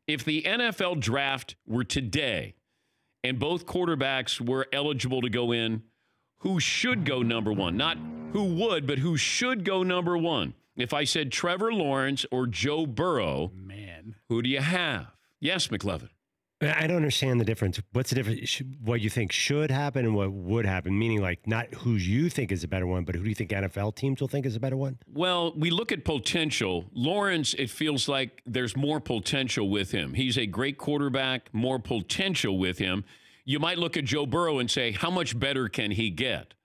If the NFL draft were today and both quarterbacks were eligible to go in, who should go number one? Not who would, but who should go number one? If I said Trevor Lawrence or Joe Burrow, man, who do you have? Yes, McLevin. I don't understand the difference. What's the difference? What you think should happen and what would happen? Meaning, like, not who you think is a better one, but who do you think NFL teams will think is a better one? Well, we look at potential. Lawrence, it feels like there's more potential with him. He's a great quarterback, more potential with him. You might look at Joe Burrow and say, how much better can he get?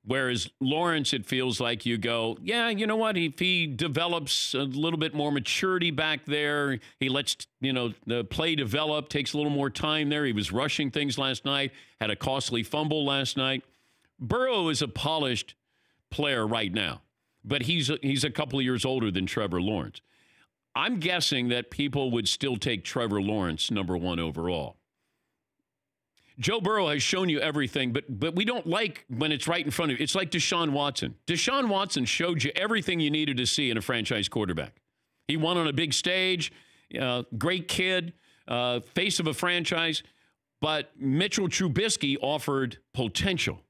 Whereas Lawrence, it feels like you go, yeah, you know what? If he develops a little bit more maturity back there, he lets, the play develop, takes a little more time there. He was rushing things last night, had a costly fumble last night. Burrow is a polished player right now, but he's a couple of years older than Trevor Lawrence. I'm guessing that people would still take Trevor Lawrence number one overall. Joe Burrow has shown you everything, but we don't like when it's right in front of you. It's like Deshaun Watson. Deshaun Watson showed you everything you needed to see in a franchise quarterback. He won on a big stage, great kid, face of a franchise, but Mitchell Trubisky offered potential,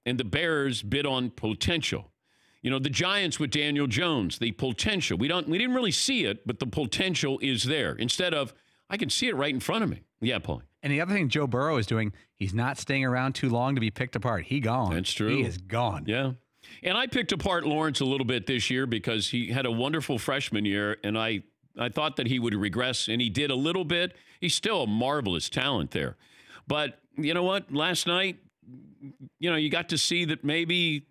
and the Bears bid on potential. The Giants with Daniel Jones, the potential. We didn't really see it, but the potential is there. Instead of, I can see it right in front of me. Yeah, Paulie. And the other thing Joe Burrow is doing, he's not staying around too long to be picked apart. He gone. That's true. He is gone. Yeah. And I picked apart Lawrence a little bit this year because he had a wonderful freshman year, and I thought that he would regress, and he did a little bit. He's still a marvelous talent there. But you know what? Last night, you got to see that maybe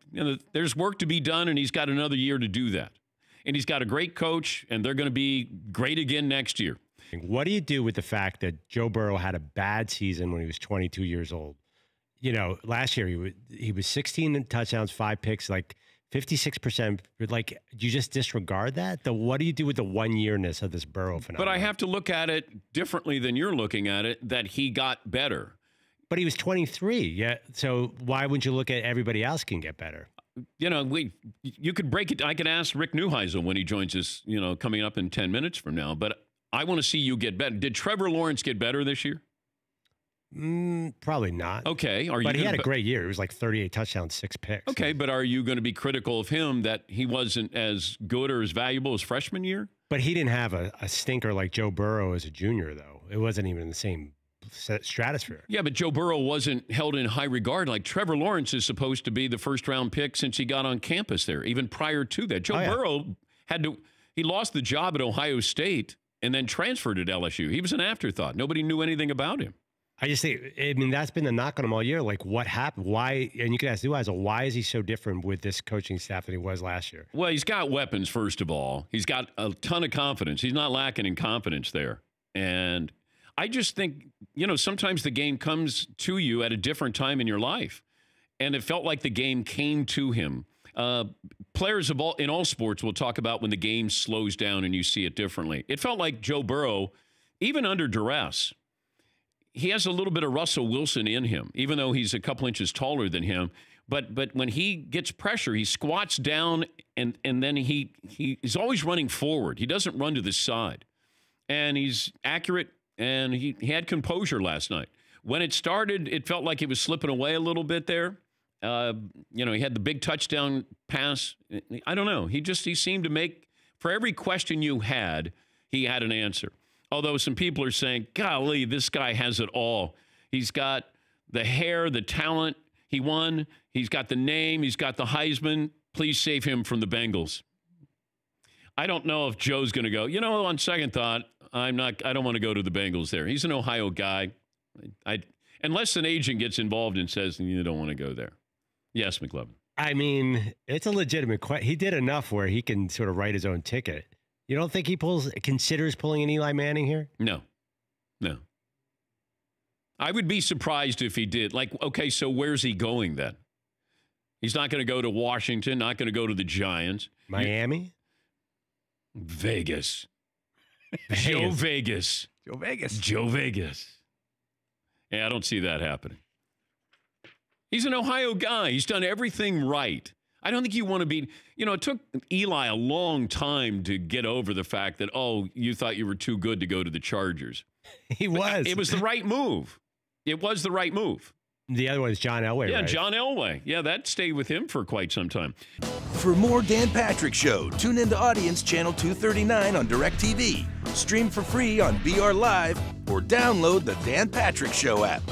there's work to be done, and he's got another year to do that. And he's got a great coach, and they're going to be great again next year. What do you do with the fact that Joe Burrow had a bad season when he was 22 years old? Last year he was 16 touchdowns, 5 picks, like 56%. Like, do you just disregard that? What do you do with the one-yearness of this Burrow phenomenon? But I have to look at it differently than you're looking at it, that he got better. But he was 23. Yeah. So why wouldn't you look at everybody else can get better? You could break it. I could ask Rick Neuheisel when he joins us, coming up in 10 minutes from now. But I want to see you get better. Did Trevor Lawrence get better this year? Probably not. Okay. But he had a great year. It was like 38 touchdowns, 6 picks. Okay, but are you going to be critical of him that he wasn't as good or as valuable as freshman year? But he didn't have a stinker like Joe Burrow as a junior, though. It wasn't even in the same stratosphere. Yeah, but Joe Burrow wasn't held in high regard. Like Trevor Lawrence is supposed to be the first-round pick since he got on campus there, even prior to that. Joe Burrow he lost the job at Ohio State and then transferred at LSU. He was an afterthought. Nobody knew anything about him. I just think, that's been the knock on him all year. Like, what happened? Why? And you can ask Neuheisel, why is he so different with this coaching staff than he was last year? Well, he's got weapons, first of all. He's got a ton of confidence. He's not lacking in confidence there. And I just think, sometimes the game comes to you at a different time in your life. And it felt like the game came to him. Players in all sports will talk about when the game slows down and you see it differently. It felt like Joe Burrow, even under duress, he has a little bit of Russell Wilson in him, even though he's a couple inches taller than him. But when he gets pressure, he squats down and then he's always running forward. He doesn't run to the side. And he's accurate, and he had composure last night. When it started, it felt like he was slipping away a little bit there. He had the big touchdown pass. I don't know. He seemed to make, for every question you had, he had an answer. Although some people are saying, golly, this guy has it all. He's got the hair, the talent. He won. He's got the name. He's got the Heisman. Please save him from the Bengals. I don't know if Joe's going to go, on second thought, I don't want to go to the Bengals there. He's an Ohio guy. Unless an agent gets involved and says, you don't want to go there. Yes, McLevin. It's a legitimate question. He did enough where he can sort of write his own ticket. You don't think he considers pulling an Eli Manning here? No. I would be surprised if he did. Like, okay, so where's he going then? He's not going to go to Washington, not going to go to the Giants. Miami? Vegas. Joe Vegas. Yeah, I don't see that happening. He's an Ohio guy. He's done everything right. I don't think you want to be, it took Eli a long time to get over the fact that, you thought you were too good to go to the Chargers. He was. It was the right move. It was the right move. The other one is John Elway, Yeah, right? John Elway. Yeah, that stayed with him for quite some time. For more Dan Patrick Show, tune into Audience Channel 239 on DirecTV. Stream for free on BR Live or download the Dan Patrick Show app.